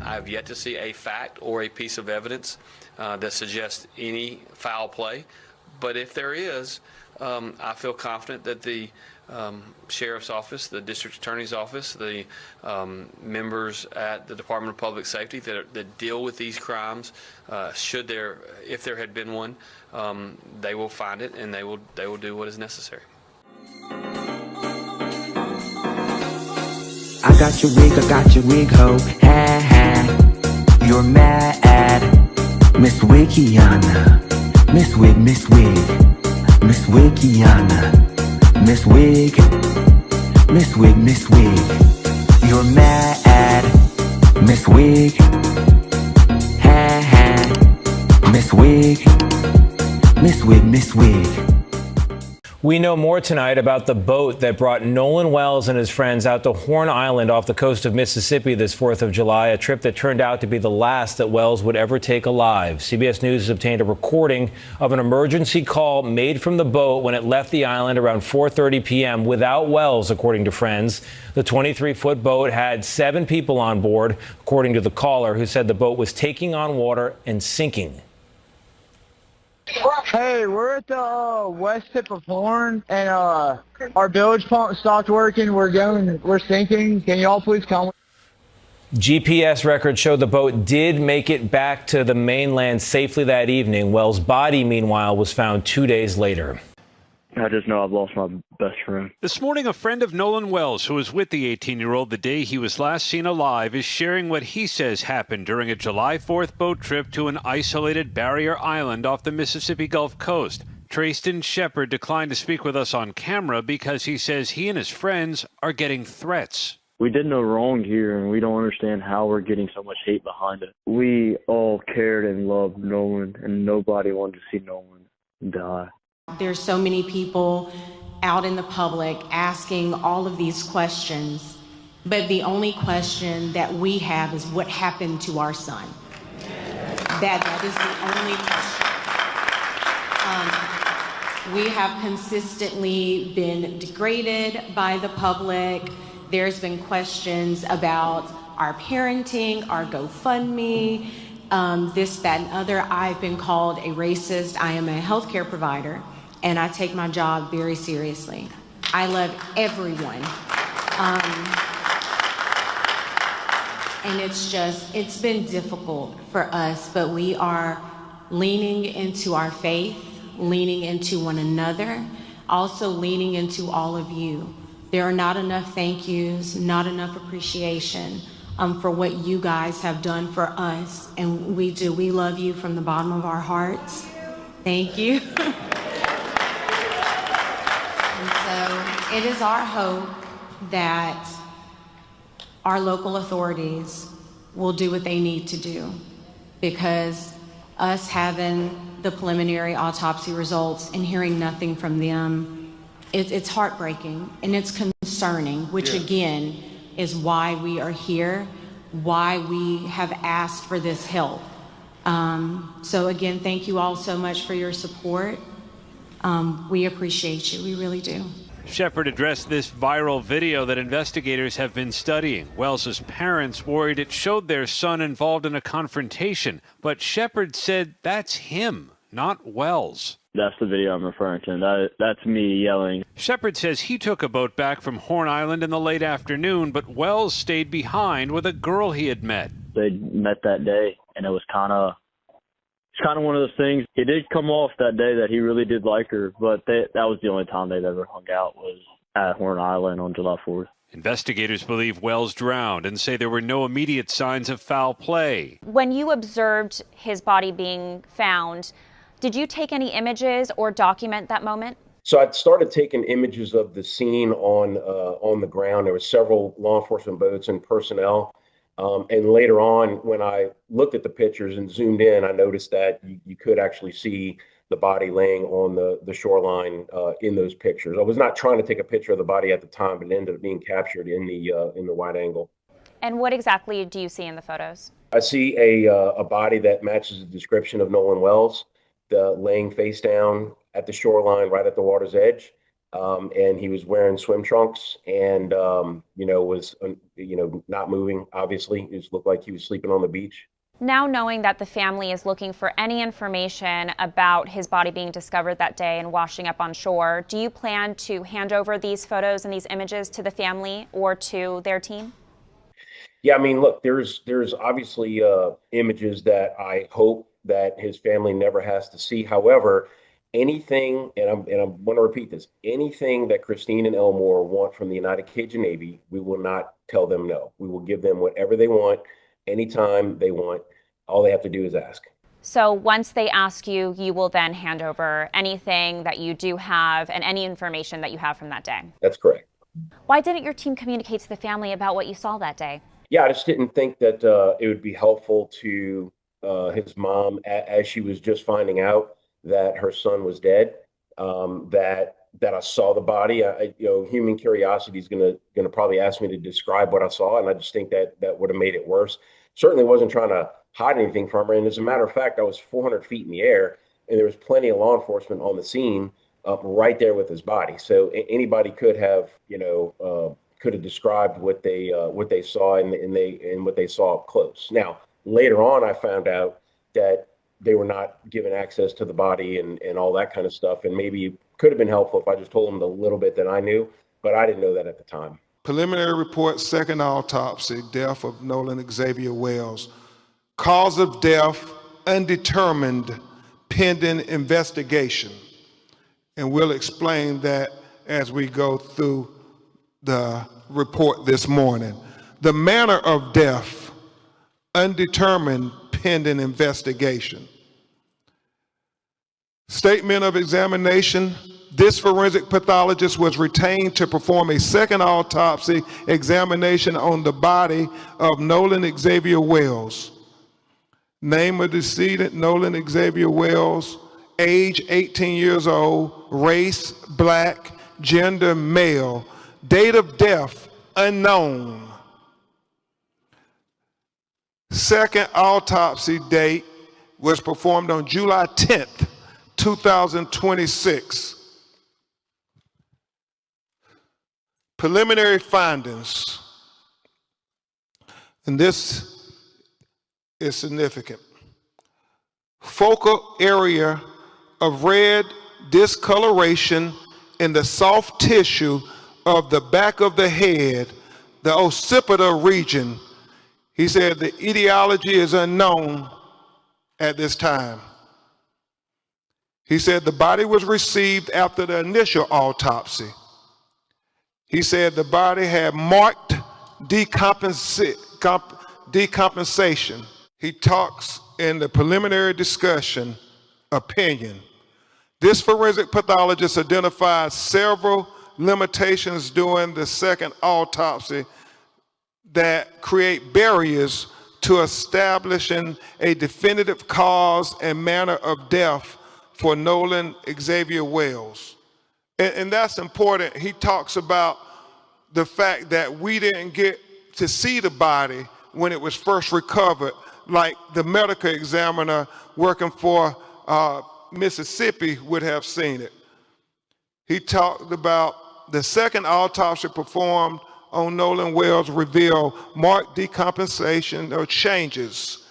I've yet to see a fact or a piece of evidence that suggests any foul play. But if there is, I feel confident that the sheriff's office, the district attorney's office, the members at the Department of Public Safety that deal with these crimes, if there had been one, they will find it and they will do what is necessary. I got your wig, ho, ha ha. You're mad, Miss Wikiana, Miss Wig, Miss Wikiana, Miss Wig, Miss Wig. You're mad, Miss Wig, ha ha. Miss Wig, Miss Wig. We know more tonight about the boat that brought Nolan Wells and his friends out to Horn Island off the coast of Mississippi this 4th of July, a trip that turned out to be the last that Wells would ever take alive. CBS News has obtained a recording of an emergency call made from the boat when it left the island around 4:30 p.m. without Wells, according to friends. The 23-foot boat had 7 people on board, according to the caller, who said the boat was taking on water and sinking. Hey, we're at the west tip of Horn, and our bilge pump stopped working. We're sinking. Can y'all please come? GPS records show the boat did make it back to the mainland safely that evening. Wells' body, meanwhile, was found 2 days later. I just know I've lost my best friend. This morning, a friend of Nolan Wells, who was with the 18-year-old the day he was last seen alive, is sharing what he says happened during a July 4th boat trip to an isolated barrier island off the Mississippi Gulf Coast. Trayston Shepard declined to speak with us on camera because he says he and his friends are getting threats. We did no wrong here, and we don't understand how we're getting so much hate behind it. We all cared and loved Nolan, and nobody wanted to see Nolan die. There's so many people out in the public asking all of these questions, but the only question that we have is what happened to our son. That is the only question. We have consistently been degraded by the public. There's been questions about our parenting, our GoFundMe, this, that, and other. I've been called a racist. I am a healthcare provider, and I take my job very seriously. I love everyone. And it's been difficult for us, but we are leaning into our faith, leaning into one another, also leaning into all of you. There are not enough thank yous, not enough appreciation for what you guys have done for us, and we do. We love you from the bottom of our hearts. Thank you. And so it is our hope that our local authorities will do what they need to do, because us having the preliminary autopsy results and hearing nothing from them, it's heartbreaking and it's concerning, which again is why we are here, why we have asked for this help. So again, thank you all so much for your support. We appreciate you, we really do. Shepard addressed this viral video that investigators have been studying. Wells's parents worried it showed their son involved in a confrontation, but Shepard said that's him, not Wells. That's the video I'm referring to. That's me yelling. Shepard says he took a boat back from Horn Island in the late afternoon, but Wells stayed behind with a girl he had met. They met that day, and it was kind of one of those things. It did come off that day that he really did like her, but that was the only time they've ever hung out, was at Horn Island on July 4th. Investigators believe Wells drowned and say there were no immediate signs of foul play. When you observed his body being found, did you take any images or document that moment? So I started taking images of the scene on the ground. There were several law enforcement boats and personnel. And later on, when I looked at the pictures and zoomed in, I noticed that you could actually see the body laying on the shoreline in those pictures. I was not trying to take a picture of the body at the time, but it ended up being captured in the wide angle. And what exactly do you see in the photos? I see a body that matches the description of Nolan Wells, laying face down at the shoreline right at the water's edge. And he was wearing swim trunks and, was not moving. Obviously, it just looked like he was sleeping on the beach. Now knowing that the family is looking for any information about his body being discovered that day and washing up on shore, do you plan to hand over these photos and these images to the family or to their team? Yeah, I mean, look, there's obviously images that I hope that his family never has to see. However, anything, and I'm going to repeat this, anything that Christine and Elmore want from the United Cajun Navy, we will not tell them no. We will give them whatever they want, anytime they want. All they have to do is ask. So once they ask you, you will then hand over anything that you do have and any information that you have from that day. That's correct. Why didn't your team communicate to the family about what you saw that day? Yeah, I just didn't think that it would be helpful to his mom as she was just finding out that her son was dead. That I saw the body. Human curiosity is gonna probably ask me to describe what I saw, and I just think that would have made it worse. Certainly wasn't trying to hide anything from her. And as a matter of fact, I was 400 feet in the air, and there was plenty of law enforcement on the scene, right there with his body. So anybody could have, could have described what they saw and what they saw up close. Now, later on, I found out that they were not given access to the body and all that kind of stuff. And maybe it could have been helpful if I just told them the little bit that I knew, but I didn't know that at the time. Preliminary report, second autopsy, death of Nolan Xavier Wells. Cause of death, undetermined, pending investigation. And we'll explain that as we go through the report this morning. The manner of death, undetermined, pending investigation. Statement of examination. This forensic pathologist was retained to perform a second autopsy examination on the body of Nolan Xavier Wells. Name of decedent, Nolan Xavier Wells. Age, 18 years old. Race, black. Gender, male. Date of death, unknown. Second autopsy date was performed on July 10th, 2026. Preliminary findings, and this is significant. Focal area of red discoloration in the soft tissue of the back of the head, the occipital region. He said the etiology is unknown at this time. He said the body was received after the initial autopsy. He said the body had marked decompensation. He talks in the preliminary discussion opinion. This forensic pathologist identified several limitations during the second autopsy that create barriers to establishing a definitive cause and manner of death for Nolan Xavier Wells. And that's important. He talks about the fact that we didn't get to see the body when it was first recovered, like the medical examiner working for Mississippi would have seen it. He talked about the second autopsy performed on Nolan Wells revealed marked decompensation or changes.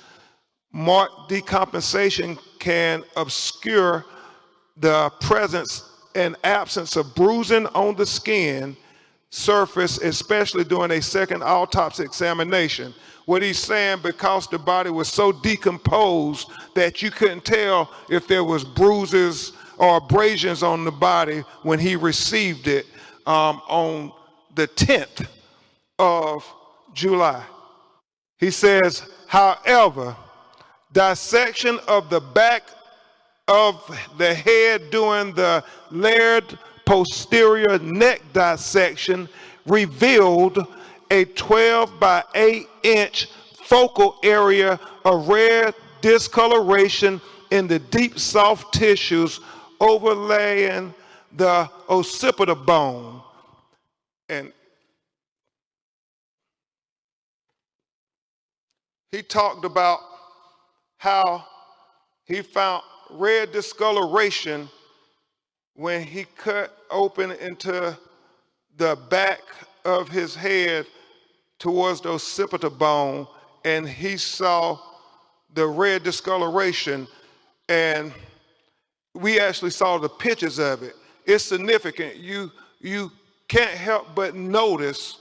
Marked decompensation can obscure the presence and absence of bruising on the skin surface, especially during a second autopsy examination. What he's saying, because the body was so decomposed that you couldn't tell if there was bruises or abrasions on the body when he received it on the 10th of July. He says, however, dissection of the back of the head during the layered posterior neck dissection revealed a 12 by 8 inch focal area of red discoloration in the deep soft tissues overlaying the occipital bone. And he talked about how he found red discoloration when he cut open into the back of his head towards the occipital bone, and he saw the red discoloration, and we actually saw the pictures of it. It's significant. You can't help but notice,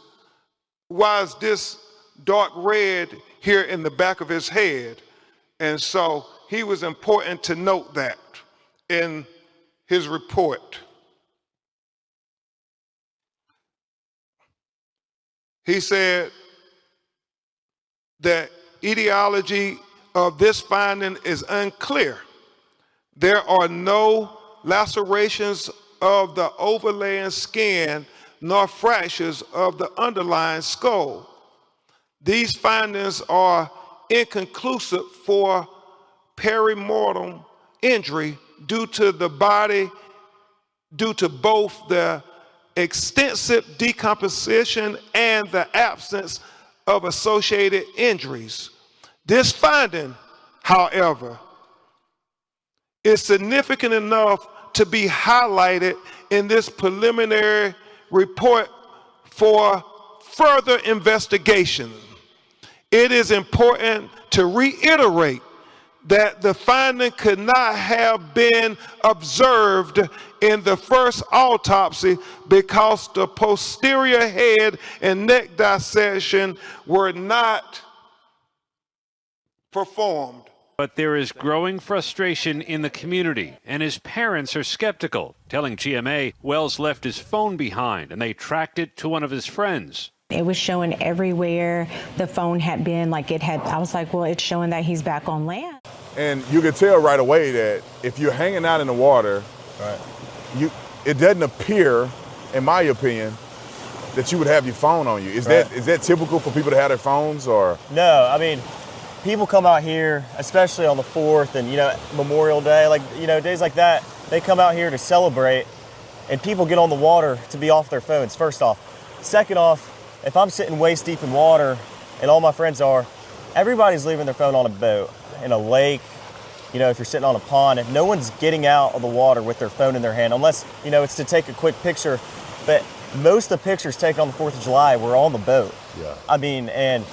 why is this dark red here in the back of his head? And so he was important to note that in his report. He said that etiology of this finding is unclear. There are no lacerations of the overlaying skin nor fractures of the underlying skull. These findings are inconclusive for perimortem injury due to both the extensive decomposition and the absence of associated injuries. This finding, however, is significant enough to be highlighted in this preliminary report for further investigation. It is important to reiterate that the finding could not have been observed in the first autopsy because the posterior head and neck dissection were not performed. But there is growing frustration in the community, and his parents are skeptical, telling GMA Wells left his phone behind and they tracked it to one of his friends. It was showing everywhere the phone had been, I was like, well, it's showing that he's back on land. And you could tell right away that if you're hanging out in the water, it doesn't appear, in my opinion, that you would have your phone on you. Is that typical for people to have their phones, or? No, I mean, people come out here, especially on the 4th and, Memorial Day, days like that, they come out here to celebrate, and people get on the water to be off their phones, first off. Second off, if I'm sitting waist deep in water, and all my friends are, everybody's leaving their phone on a boat, in a lake, if you're sitting on a pond. If no one's getting out of the water with their phone in their hand, unless, it's to take a quick picture. But most of the pictures taken on the 4th of July were on the boat. Yeah. I mean, and,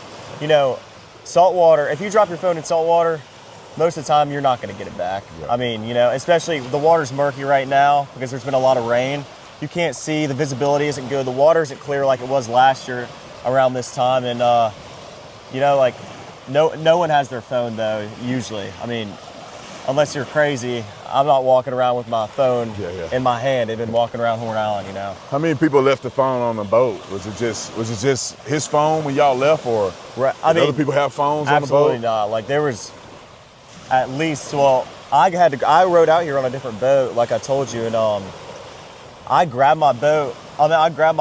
salt water, if you drop your phone in salt water, most of the time you're not going to get it back. Yeah. I mean, especially the water's murky right now because there's been a lot of rain. You can't see, the visibility isn't good. The water isn't clear like it was last year around this time. And, no one has their phone though, usually. I mean, unless you're crazy, I'm not walking around with my phone in my hand. They've been walking around Horn Island, How many people left the phone on the boat? Was it just his phone when y'all left, or did other people have phones on the boat? Absolutely not. There was at least, I rode out here on a different boat, like I told you, and I grabbed my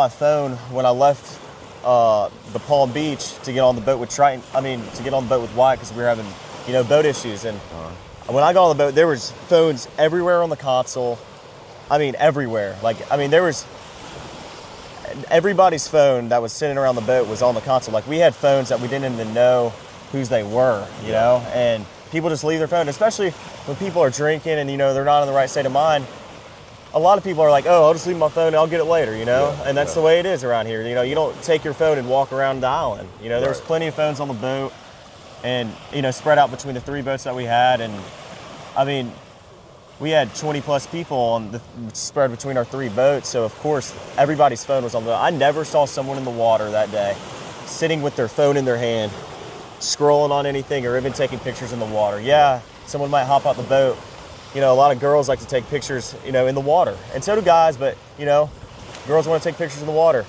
phone when I left the Palm Beach to get on the boat with Triton. To get on the boat with Wyatt because we were having, boat issues. And when I got on the boat, there was phones everywhere on the console. Everywhere. There was everybody's phone that was sitting around the boat was on the console. We had phones that we didn't even know whose they were, you know, and people just leave their phone, especially when people are drinking and, they're not in the right state of mind. A lot of people are like, oh, I'll just leave my phone and I'll get it later, and that's the way it is around here. You don't take your phone and walk around the island. There's plenty of phones on the boat and, spread out between the 3 boats that we had. And we had 20 plus people on the spread between our 3 boats. So of course, everybody's phone was on the boat. I never saw someone in the water that day sitting with their phone in their hand, scrolling on anything or even taking pictures in the water. Yeah, someone might hop out the boat. A lot of girls like to take pictures, in the water. And so do guys, but, girls want to take pictures in the water.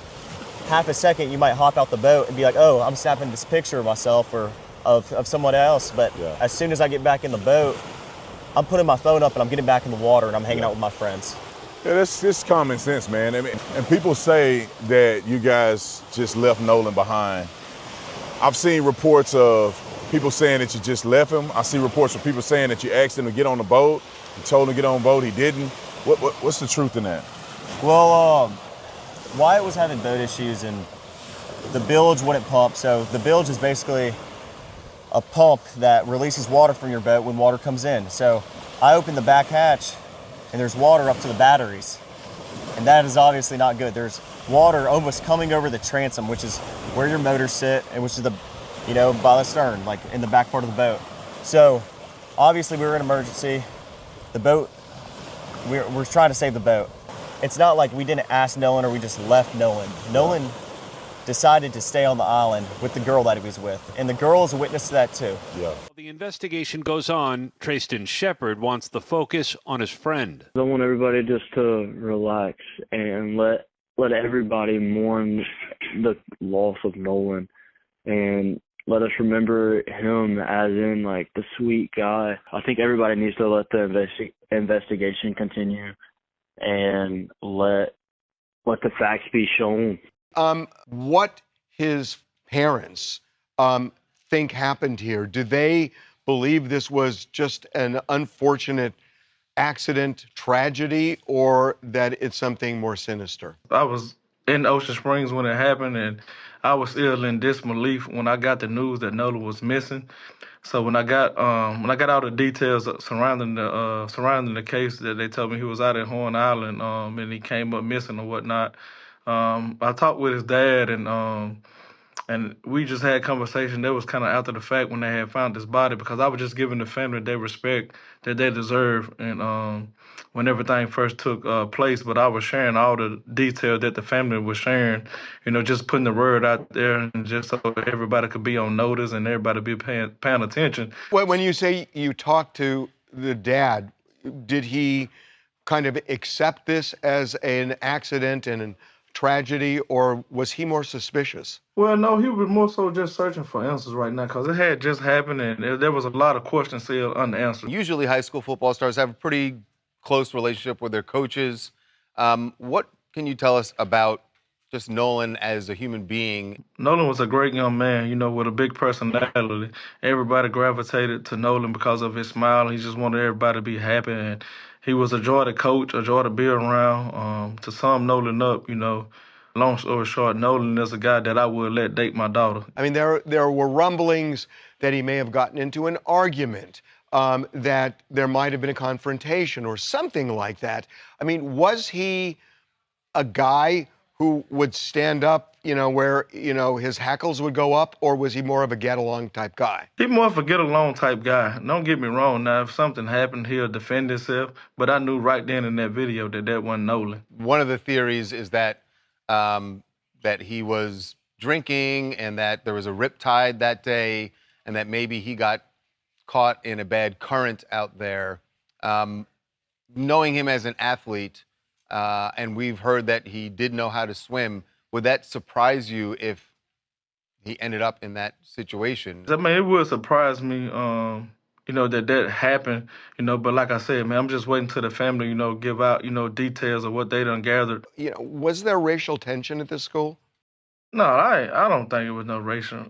Half a second, you might hop out the boat and be like, oh, I'm snapping this picture of myself or of someone else. But as soon as I get back in the boat, I'm putting my phone up and I'm getting back in the water and I'm hanging out with my friends. Yeah, that's just common sense, man. And people say that you guys just left Nolan behind. I've seen reports of people saying that you just left him. I see reports of people saying that you asked him to get on the boat. You told him to get on the boat, he didn't. What's the truth in that? Well, Wyatt was having boat issues and the bilge wouldn't pump. So the bilge is basically a pump that releases water from your boat when water comes in. So I opened the back hatch and there's water up to the batteries. And that is obviously not good. There's water almost coming over the transom, which is where your motors sit and which is the, by the stern, like in the back part of the boat. So obviously we were in emergency. The boat, we're trying to save the boat. It's not like we didn't ask Nolan or we just left Nolan. Nolan decided to stay on the island with the girl that he was with. And the girl is a witness to that too. Yeah. The investigation goes on. Trayston Shepard wants the focus on his friend. I want everybody just to relax and let everybody mourn the loss of Nolan, and let us remember him as in like the sweet guy. I think everybody needs to let the investigation continue and let the facts be shown. What his parents think happened here? Do they believe this was just an unfortunate accident, tragedy, or that it's something more sinister? I was in Ocean Springs when it happened, and I was still in disbelief when I got the news that Nolan was missing. So when I got all the details surrounding the case, that they told me he was out at Horn Island, and he came up missing or whatnot. I talked with his dad, and we just had a conversation that was kind of after the fact when they had found his body, because I was just giving the family their respect that they deserve, and when everything first took place. But I was sharing all the detail that the family was sharing, just putting the word out there, and just so everybody could be on notice and everybody be paying attention. When you say you talked to the dad, did he kind of accept this as an accident and a tragedy, or was he more suspicious? Well, no, he was more so just searching for answers right now, because it had just happened, and there was a lot of questions still unanswered. Usually high school football stars have a pretty close relationship with their coaches. What can you tell us about just Nolan as a human being? Nolan was a great young man, with a big personality. Everybody gravitated to Nolan because of his smile. He just wanted everybody to be happy, and he was a joy to coach, a joy to be around. To sum Nolan up, long story short, Nolan is a guy that I would let date my daughter. I mean, there were rumblings that he may have gotten into an argument, that there might have been a confrontation or something like that. I mean, was he a guy who would stand up, where, his hackles would go up, or was he more of a get-along type guy? He's more of a get-along type guy. Don't get me wrong. Now, if something happened, he'll defend himself, but I knew right then in that video that wasn't Nolan. One of the theories is that that he was drinking and that there was a riptide that day and that maybe he got caught in a bad current out there. Knowing him as an athlete, and we've heard that he did know how to swim, would that surprise you if he ended up in that situation? I mean, it would surprise me, that happened, but like I said, man, I'm just waiting till the family, give out, details of what they done gathered. Was there racial tension at this school? No, I don't think it was no racial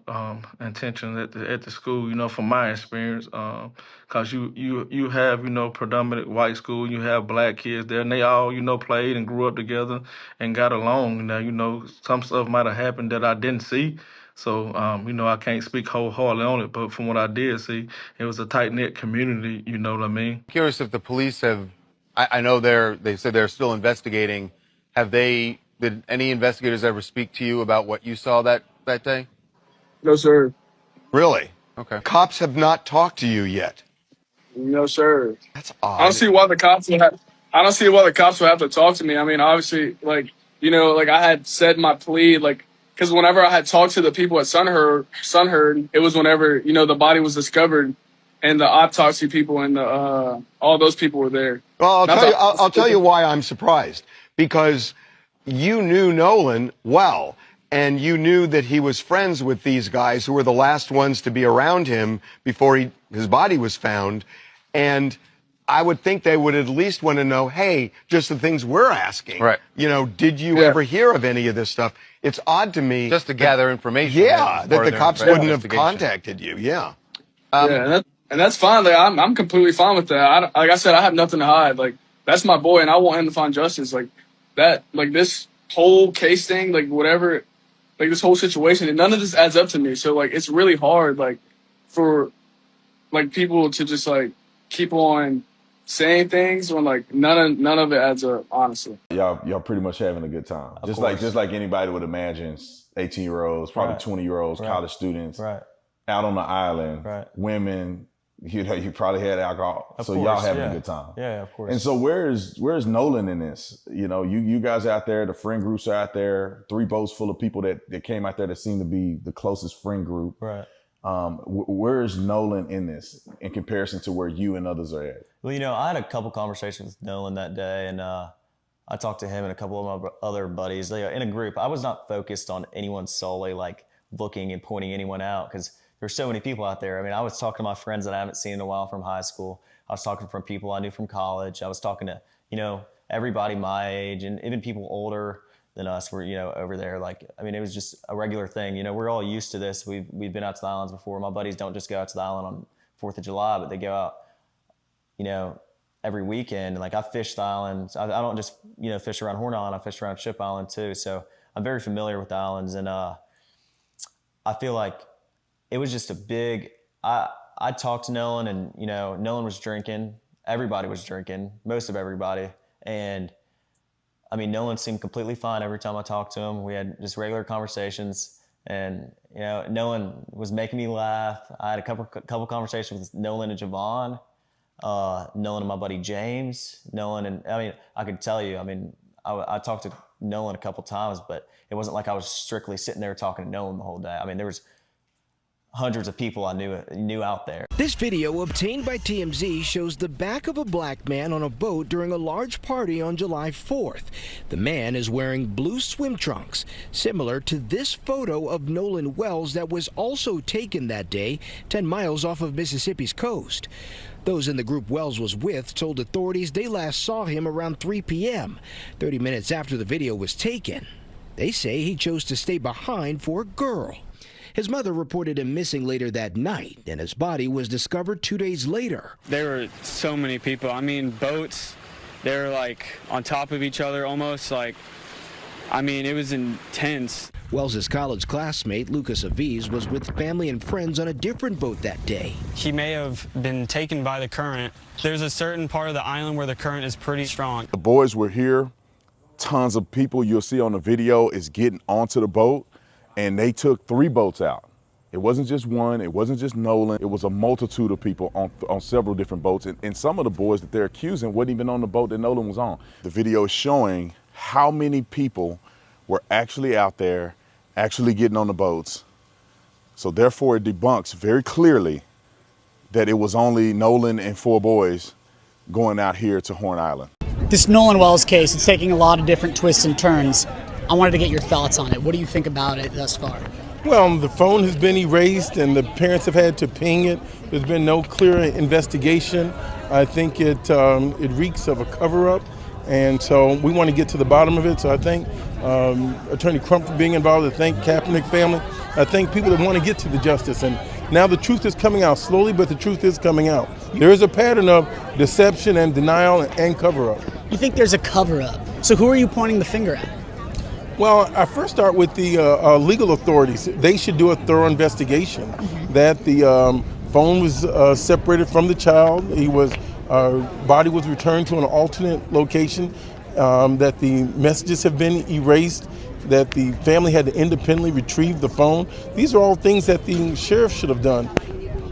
intention at the school, from my experience, because you have, predominant white school, you have black kids there, and they all, played and grew up together and got along. Now, some stuff might have happened that I didn't see, so, I can't speak wholeheartedly on it, but from what I did see, it was a tight-knit community, you know what I mean? Curious if the police have, I know they said they're still investigating. Did any investigators ever speak to you about what you saw that day? No, sir. Really? Okay. Cops have not talked to you yet. No, sir. That's odd. I don't see why the cops would have. I don't see why the cops would have to talk to me. I mean, obviously, like I had said my plea, because whenever I had talked to the people at Sunherd, it was whenever the body was discovered, and the autopsy people and all those people were there. Well, I'll tell you why I'm surprised, because you knew Nolan well, and you knew that he was friends with these guys who were the last ones to be around him before his body was found. And I would think they would at least want to know, hey, just the things we're asking. Right. Did you ever hear of any of this stuff? It's odd to me. Just to gather information. Yeah, that the cops wouldn't have contacted you. Yeah. And that's fine. I'm completely fine with that. Like I said, I have nothing to hide. That's my boy, and I want him to find justice. This whole case thing, whatever, this whole situation, and none of this adds up to me. So it's really hard, for people to just keep on saying things when like none of it adds up, honestly. Y'all pretty much having a good time. Just like anybody would imagine, 18-year-olds, probably 20-year-olds, college students, out on the island, women. You probably had alcohol, y'all having a good time. Yeah, of course. And so where's Nolan in this? You guys out there, the friend groups are out there, 3 boats full of people that came out there that seem to be the closest friend group. Right. Where's Nolan in this in comparison to where you and others are at? Well, I had a couple conversations with Nolan that day, and I talked to him and a couple of my other buddies. In a group, I was not focused on anyone solely, like looking and pointing anyone out, because there's so many people out there. I mean, I was talking to my friends that I haven't seen in a while from high school. I was talking from people I knew from college. I was talking to, everybody my age, and even people older than us were, over there. Like, I mean, it was just a regular thing. We're all used to this. We've been out to the islands before. My buddies don't just go out to the island on 4th of July, but they go out, every weekend. Like, I fish the islands. I don't just, fish around Horn Island. I fish around Ship Island too. So I'm very familiar with the islands, and I feel like it was just a big, I talked to Nolan, and, Nolan was drinking. Everybody was drinking, most of everybody. And I mean, Nolan seemed completely fine every time I talked to him. We had just regular conversations, and, Nolan was making me laugh. I had a couple conversations with Nolan and Javon, Nolan and my buddy James, I could tell you, I talked to Nolan a couple times, but it wasn't like I was strictly sitting there talking to Nolan the whole day. I mean, there was hundreds of people I knew out there. This video obtained by TMZ shows the back of a black man on a boat during a large party on July 4th. The man is wearing blue swim trunks, similar to this photo of Nolan Wells that was also taken that day 10 miles off of Mississippi's coast. Those in the group Wells was with told authorities they last saw him around 3 p.m., 30 minutes after the video was taken. They say he chose to stay behind for a girl. His mother reported him missing later that night, and his body was discovered 2 days later. There were so many people. I mean, boats, they were like on top of each other almost. It was intense. Wells's college classmate, Lucas Aviz, was with family and friends on a different boat that day. He may have been taken by the current. There's a certain part of the island where the current is pretty strong. The boys were here. Tons of people you'll see on the video is getting onto the boat. And they took 3 boats out. It wasn't just one, it wasn't just Nolan, it was a multitude of people on several different boats. And some of the boys that they're accusing wasn't even on the boat that Nolan was on. The video is showing how many people were actually out there, actually getting on the boats. So therefore it debunks very clearly that it was only Nolan and 4 boys going out here to Horn Island. This Nolan Wells case, it's taking a lot of different twists and turns. I wanted to get your thoughts on it. What do you think about it thus far? Well, the phone has been erased and the parents have had to ping it. There's been no clear investigation. I think it reeks of a cover-up, and so we want to get to the bottom of it. So I thank Attorney Crump for being involved. I thank Kaepernick family. I thank people that want to get to the justice. And now the truth is coming out slowly, but the truth is coming out. There is a pattern of deception and denial and cover-up. You think there's a cover-up? So who are you pointing the finger at? Well, I first start with the legal authorities. They should do a thorough investigation. That the phone was separated from the child. Body was returned to an alternate location. That the messages have been erased. That the family had to independently retrieve the phone. These are all things that the sheriff should have done.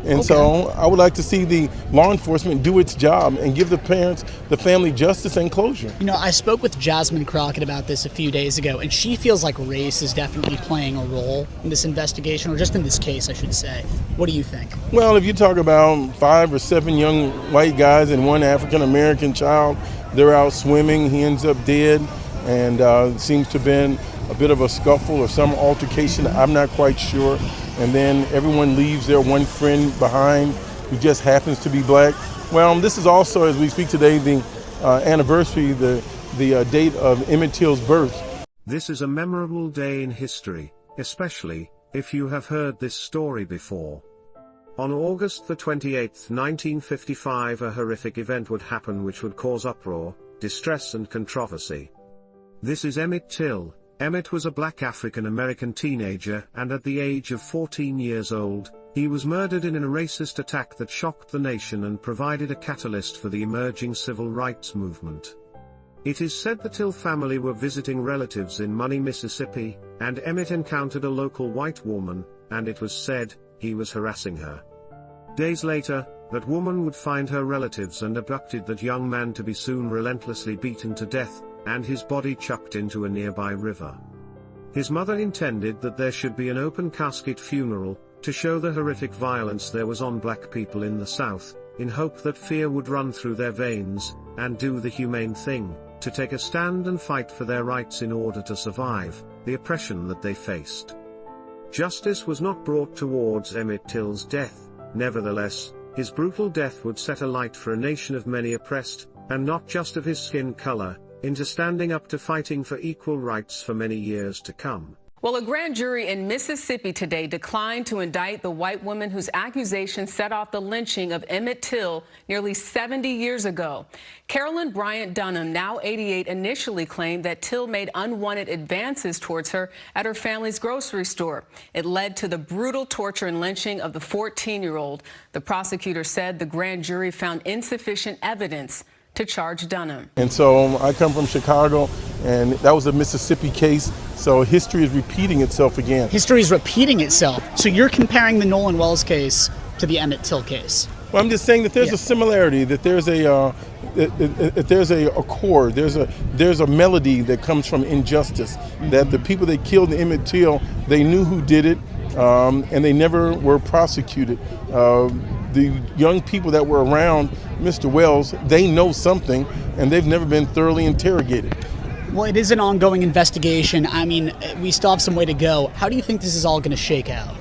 And so I would like to see the law enforcement do its job and give the parents, the family, justice and closure. I spoke with Jasmine Crockett about this a few days ago, and she feels like race is definitely playing a role in this investigation, or just in this case, I should say. What do you think? Well, if you talk about 5 or 7 young white guys and 1 African-American child, they're out swimming, he ends up dead, and it seems to have been a bit of a scuffle or some altercation, I'm not quite sure. And then everyone leaves their one friend behind who just happens to be black. Well, this is also, as we speak today, the anniversary, the date of Emmett Till's birth. This is a memorable day in history, especially if you have heard this story before. On August the 28th, 1955, a horrific event would happen which would cause uproar, distress and controversy. This is Emmett Till. Emmett was a black African-American teenager, and at the age of 14 years old, He was murdered in a racist attack that shocked the nation and provided a catalyst for the emerging civil rights movement. It is said the Till family were visiting relatives in Money, Mississippi, and Emmett encountered a local white woman, and it was said he was harassing her. Days later, that woman would find her relatives and abducted that young man to be soon relentlessly beaten to death, and his body chucked into a nearby river. His mother intended that there should be an open casket funeral, to show the horrific violence there was on black people in the South, in hope that fear would run through their veins, and do the humane thing, to take a stand and fight for their rights in order to survive the oppression that they faced. Justice was not brought towards Emmett Till's death. Nevertheless, his brutal death would set a light for a nation of many oppressed, and not just of his skin color, into standing up to fighting for equal rights for many years to come. Well, a grand jury in Mississippi today declined to indict the white woman whose accusations set off the lynching of Emmett Till nearly 70 years ago. Carolyn Bryant Dunham, now 88, initially claimed that Till made unwanted advances towards her at her family's grocery store. It led to the brutal torture and lynching of the 14-year-old. The prosecutor said the grand jury found insufficient evidence to charge Dunham. And so I come from Chicago, and that was a Mississippi case, so history is repeating itself again. History is repeating itself. So you're comparing the Nolan Wells case to the Emmett Till case? Well, I'm just saying that there's a similarity, that there's a chord, there's a melody that comes from injustice, that the people that killed Emmett Till, they knew who did it, and they never were prosecuted. The young people that were around Mr. Wells, they know something, and they've never been thoroughly interrogated. Well, it is an ongoing investigation. I mean, we still have some way to go. How do you think this is all going to shake out?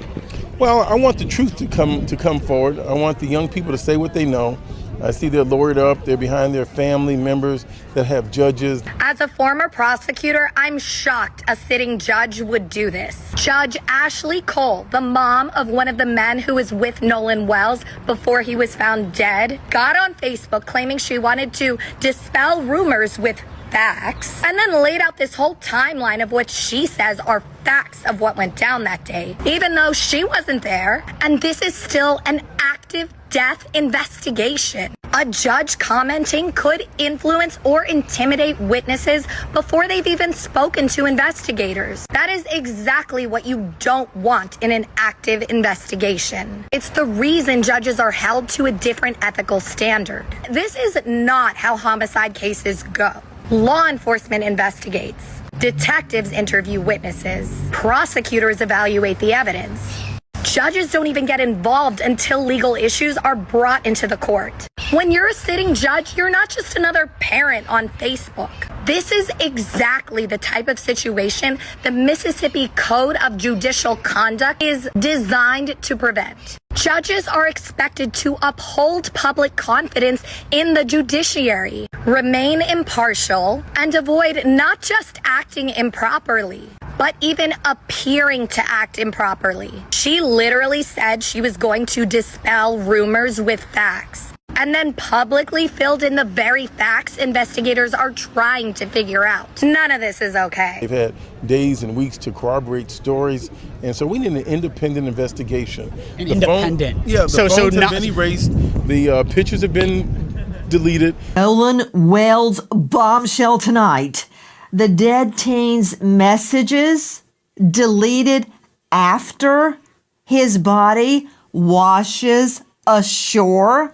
Well, I want the truth to come forward. I want the young people to say what they know. I see they're lawyered up, they're behind their family members that have judges. As a former prosecutor, I'm shocked a sitting judge would do this. Judge Ashley Cole, the mom of one of the men who was with Nolan Wells before he was found dead, got on Facebook claiming she wanted to dispel rumors with facts, and then laid out this whole timeline of what she says are facts of what went down that day, even though she wasn't there. And this is still an active death investigation. A judge commenting could influence or intimidate witnesses before they've even spoken to investigators. That is exactly what you don't want in an active investigation. It's the reason judges are held to a different ethical standard. This is not how homicide cases go. Law enforcement investigates. Detectives interview witnesses. Prosecutors evaluate the evidence. Judges don't even get involved until legal issues are brought into the court. When you're a sitting judge, you're not just another parent on Facebook. This is exactly the type of situation the Mississippi Code of Judicial Conduct is designed to prevent. Judges are expected to uphold public confidence in the judiciary, remain impartial, and avoid not just acting improperly, but even appearing to act improperly. She literally said she was going to dispel rumors with facts, and then publicly filled in the very facts investigators are trying to figure out. None of this is okay. They've had days and weeks to corroborate stories, and so we need an independent investigation. The phones have been erased, the pictures have been deleted. Nolan Wells bombshell tonight. The dead teen's messages deleted after his body washes ashore.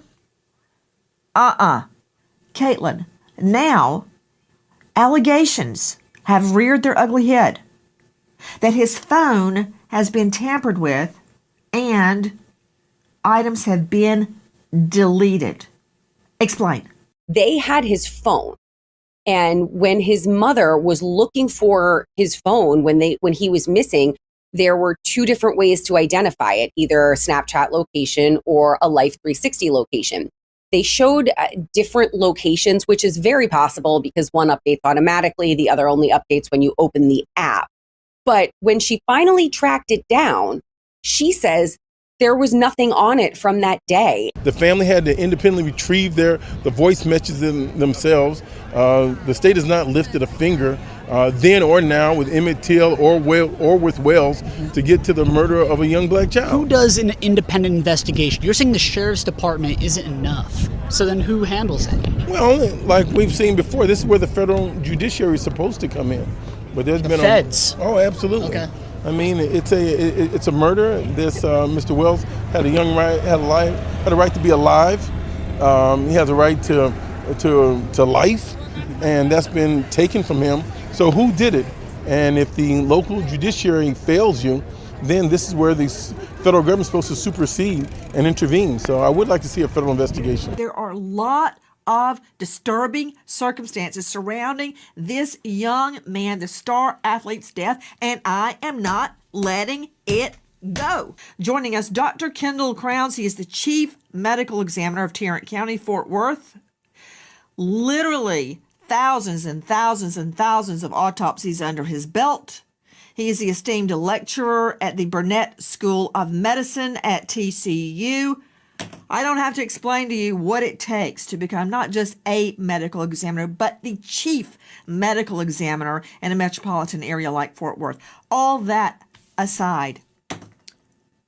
Caitlin, now allegations have reared their ugly head that his phone has been tampered with and items have been deleted. Explain. They had his phone. And when his mother was looking for his phone when he was missing, there were two different ways to identify it, either a Snapchat location or a Life 360 location. They showed different locations, which is very possible because one updates automatically, the other only updates when you open the app. But when she finally tracked it down, she says there was nothing on it from that day. The family had to independently retrieve the voice messages themselves. The state has not lifted a finger then or now with Emmett Till or with Wells to get to the murder of a young black child. Who does an independent investigation? You're saying the sheriff's department isn't enough. So then who handles it? Well, like we've seen before, this is where the federal judiciary is supposed to come in. But there's been feds. Oh, absolutely. Okay. I mean, it's a murder. This Mr. Wells had a right to be alive. He has a right to life, and that's been taken from him. So who did it? And if the local judiciary fails you, then this is where the federal government is supposed to supersede and intervene. So I would like to see a federal investigation. There are a lot of disturbing circumstances surrounding this young man, the star athlete's death, and I am not letting it go. Joining us, Dr. Kendall Crowns. He is the chief medical examiner of Tarrant County, Fort Worth. Literally thousands and thousands and thousands of autopsies under his belt. He is the esteemed lecturer at the Burnett School of Medicine at TCU. I don't have to explain to you what it takes to become not just a medical examiner, but the chief medical examiner in a metropolitan area like Fort Worth. All that aside,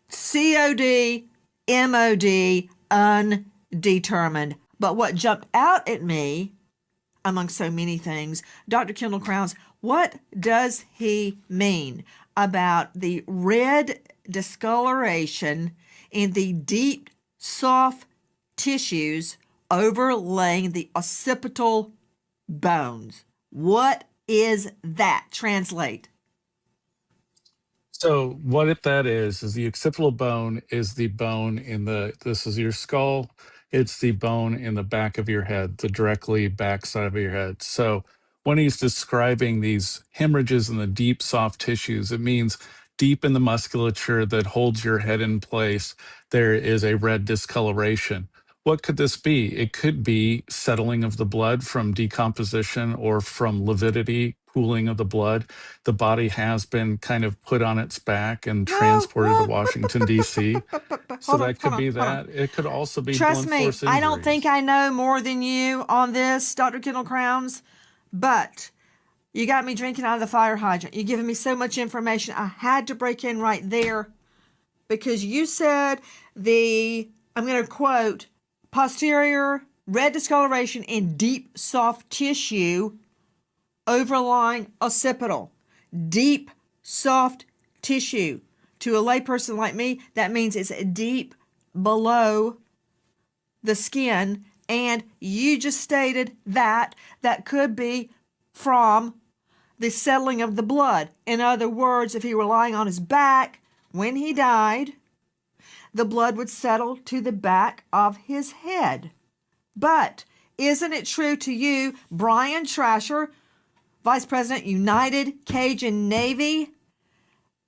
COD, MOD, undetermined. But what jumped out at me, among so many things, Dr. Kendall Crowns, what does he mean about the red discoloration in the deep, soft tissues overlaying the occipital bones? What is that? Translate. So what that is the occipital bone is the bone this is your skull. It's the bone in the back of your head, the directly back side of your head. So when he's describing these hemorrhages in the deep, soft tissues, it means deep in the musculature that holds your head in place, there is a red discoloration. What could this be? It could be settling of the blood from decomposition or from lividity, cooling of the blood. The body has been kind of put on its back and transported to Washington, D.C. So that could be that. It could also be Trust blunt me, force injuries. I don't think I know more than you on this, Dr. Kendall Crowns, but you got me drinking out of the fire hydrant. You're giving me so much information. I had to break in right there because you said I'm going to quote, posterior red discoloration in deep, soft tissue overlying occipital. Deep, soft tissue. To a layperson like me, that means it's deep below the skin, and you just stated that could be from the settling of the blood. In other words, if he were lying on his back when he died, the blood would settle to the back of his head. But isn't it true to you, Brian Trasher, Vice President, United Cajun Navy?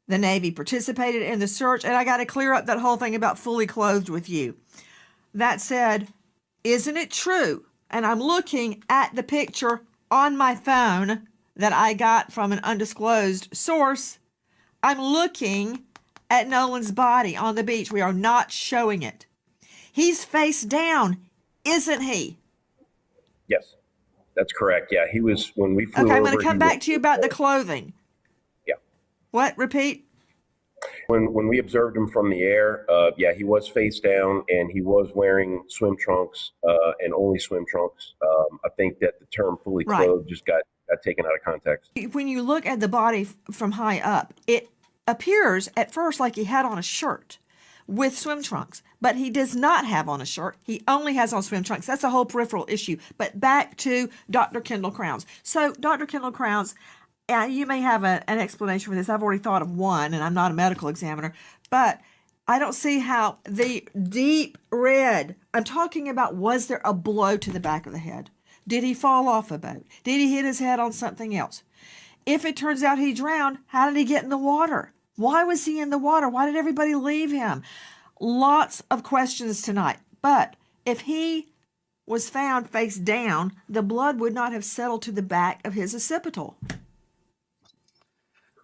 The Navy participated in the search, and I got to clear up that whole thing about fully clothed with you. That said, isn't it true? And I'm looking at the picture on my phone that I got from an undisclosed source. I'm looking at Nolan's body on the beach. We are not showing it. He's face down, isn't he? Yes, that's correct. Yeah, he was when we flew over. Okay, I'm going to come back to you about the clothing. Yeah. What? Repeat. When we observed him from the air, yeah, he was face down and he was wearing swim trunks and only swim trunks. I think that the term fully clothed just got taken out of context. When you look at the body from high up, it appears at first like he had on a shirt with swim trunks, but he does not have on a shirt. He only has on swim trunks. That's a whole peripheral issue. But back to Dr. Kendall Crowns. So, Dr. Kendall Crowns, you may have an explanation for this. I've already thought of one, and I'm not a medical examiner, but I don't see how the deep red, I'm talking about, was there a blow to the back of the head? Did he fall off a boat? Did he hit his head on something else? If it turns out he drowned, how did he get in the water? Why was he in the water? Why did everybody leave him? Lots of questions tonight. But if he was found face down, the blood would not have settled to the back of his occipital.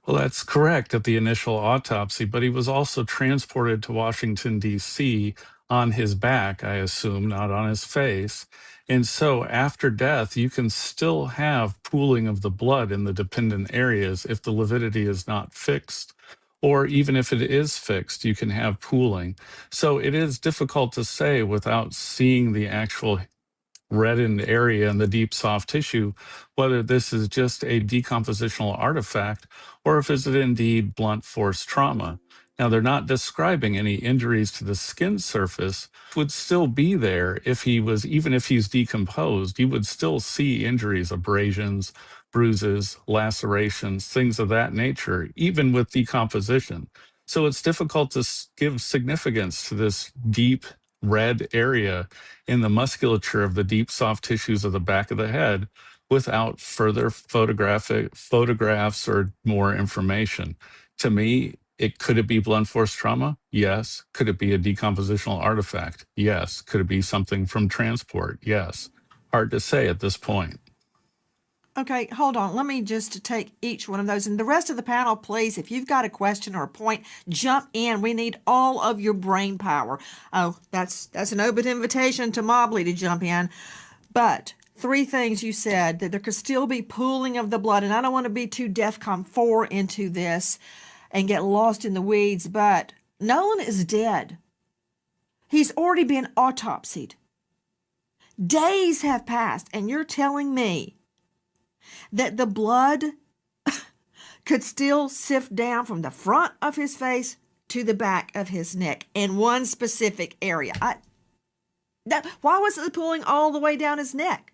Well, that's correct at the initial autopsy, but he was also transported to Washington, D.C. on his back, I assume, not on his face. And so after death, you can still have pooling of the blood in the dependent areas if the lividity is not fixed. Or even if it is fixed, you can have pooling. So it is difficult to say without seeing the actual reddened area in the deep soft tissue, whether this is just a decompositional artifact or if it's indeed blunt force trauma. Now, they're not describing any injuries to the skin surface, would still be there if he was, even if he's decomposed, you would still see injuries, abrasions, bruises, lacerations, things of that nature, even with decomposition. So it's difficult to give significance to this deep red area in the musculature of the deep soft tissues of the back of the head without further photographs or more information. To me, could it be blunt force trauma? Yes. Could it be a decompositional artifact? Yes. Could it be something from transport? Yes. Hard to say at this point. Okay, hold on. Let me just take each one of those. And the rest of the panel, please, if you've got a question or a point, jump in. We need all of your brain power. Oh, that's an open invitation to Mobley to jump in. But 3 things you said, that there could still be pooling of the blood. And I don't want to be too DEFCON 4 into this and get lost in the weeds, but Nolan is dead. He's already been autopsied. Days have passed, and you're telling me that the blood could still sift down from the front of his face to the back of his neck in one specific area. Why wasn't it pulling all the way down his neck?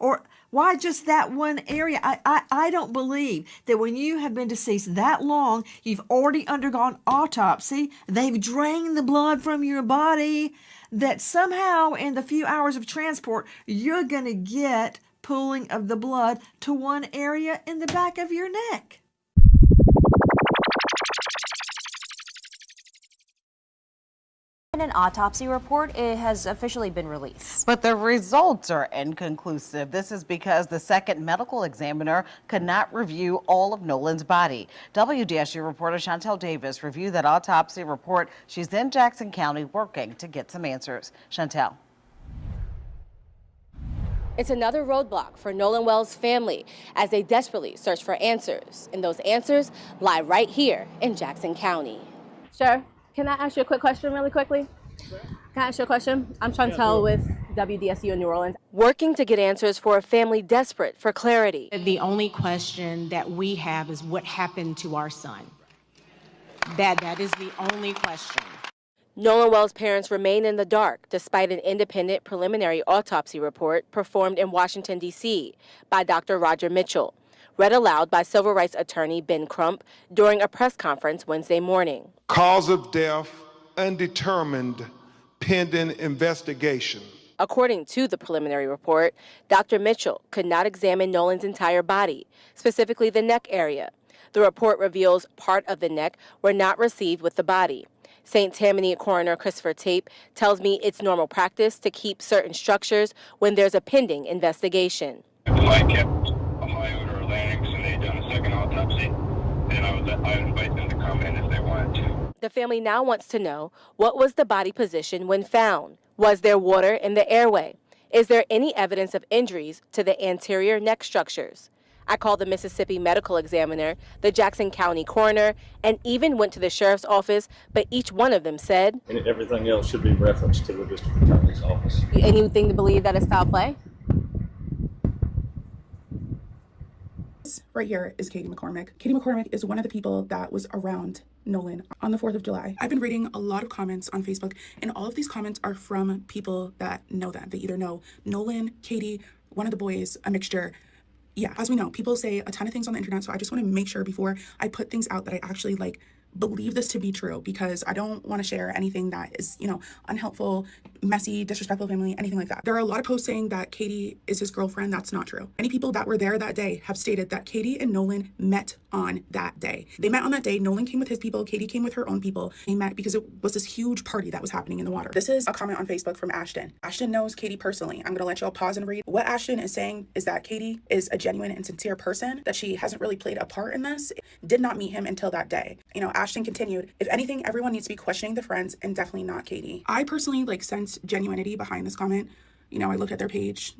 Or why just that one area? I don't believe that when you have been deceased that long, you've already undergone autopsy, they've drained the blood from your body, that somehow in the few hours of transport, you're going to get pooling of the blood to one area in the back of your neck. An autopsy report, it has officially been released. But the results are inconclusive. This is because the second medical examiner could not review all of Nolan's body. WDSU reporter Chantel Davis reviewed that autopsy report. She's in Jackson County working to get some answers. Chantel. It's another roadblock for Nolan Wells' family as they desperately search for answers. And those answers lie right here in Jackson County. Sure. Can I ask you a quick question really quickly? Can I ask you a question? I'm Chantel with WDSU in New Orleans. Working to get answers for a family desperate for clarity. The only question that we have is what happened to our son. That is the only question. Nolan Wells' parents remain in the dark despite an independent preliminary autopsy report performed in Washington, D.C. by Dr. Roger Mitchell, read aloud by civil rights attorney Ben Crump during a press conference Wednesday morning. Cause of death undetermined, pending investigation. According to the preliminary report, Dr. Mitchell could not examine Nolan's entire body, specifically the neck area. The report reveals part of the neck were not received with the body. St. Tammany coroner Christopher Tape tells me it's normal practice to keep certain structures when there's a pending investigation. If I kept a high odor or larynx and they'd done a second autopsy, then I would invite them to come in if they wanted to. The family now wants to know, what was the body position when found? Was there water in the airway? Is there any evidence of injuries to the anterior neck structures? I called the Mississippi medical examiner, the Jackson County coroner, and even went to the sheriff's office, but each one of them said, and everything else should be referenced to the district attorney's office. Anything to believe that it's foul play? Right here is Katie McCormick. Katie McCormick is one of the people that was around Nolan on the 4th of July. I've been reading a lot of comments on Facebook, and all of these comments are from people that know them. They either know Nolan, Katie, one of the boys, a mixture. Yeah, as we know, people say a ton of things on the internet, so I just want to make sure before I put things out that I actually believe this to be true, because I don't want to share anything that is, unhelpful, messy, disrespectful family, anything like that. There are a lot of posts saying that Katie is his girlfriend. That's not true. Many people that were there that day have stated that Katie and Nolan met on that day. They met on that day. Nolan came with his people. Katie came with her own people. They met because it was this huge party that was happening in the water. This is a comment on Facebook from Ashton. Ashton knows Katie personally. I'm gonna let y'all pause and read. What Ashton is saying is that Katie is a genuine and sincere person, that she hasn't really played a part in this, did not meet him until that day. You know, Ashton continued, if anything, everyone needs to be questioning the friends and definitely not Katie. I personally sense genuinity behind this comment. You know, I looked at their page.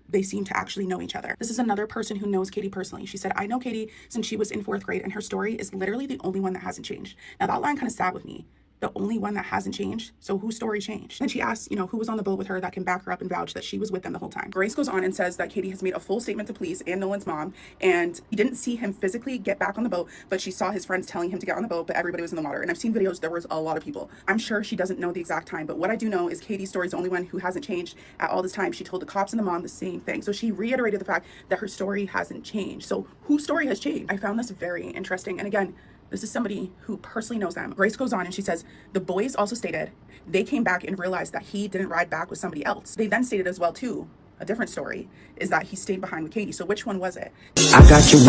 They seem to actually know each other. This is another person who knows Katie personally. She said, I know Katie since she was in 4th grade, and her story is literally the only one that hasn't changed. Now that line kind of sat with me. The only one that hasn't changed. So whose story changed? And she asks, you know, who was on the boat with her that can back her up and vouch that she was with them the whole time. Grace goes on and says that Katie has made a full statement to police and Nolan's mom, and he didn't see him physically get back on the boat, but she saw his friends telling him to get on the boat, but everybody was in the water. And I've seen videos, there was a lot of people. I'm sure she doesn't know the exact time, but what I do know is Katie's story is the only one who hasn't changed at all this time. She told the cops and the mom the same thing. So she reiterated the fact that her story hasn't changed. So whose story has changed? I found this very interesting. And again, this is somebody who personally knows them. Grace goes on and she says, the boys also stated they came back and realized that he didn't ride back with somebody else. They then stated as well too, a different story, is that he stayed behind with Katie. So which one was it? I got your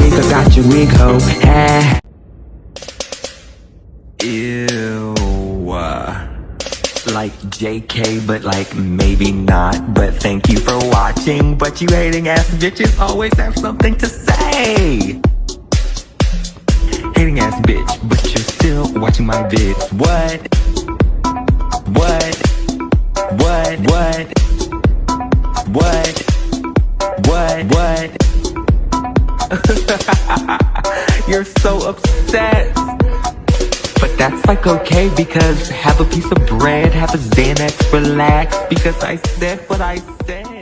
wig, ho. Ah. Ew. Like JK, but like maybe not. But thank you for watching. But you hating ass bitches always have something to say. Hating ass bitch, but you're still watching my vids. What? You're so upset. But that's like okay, because have a piece of bread, have a Xanax, relax, because I said what I said.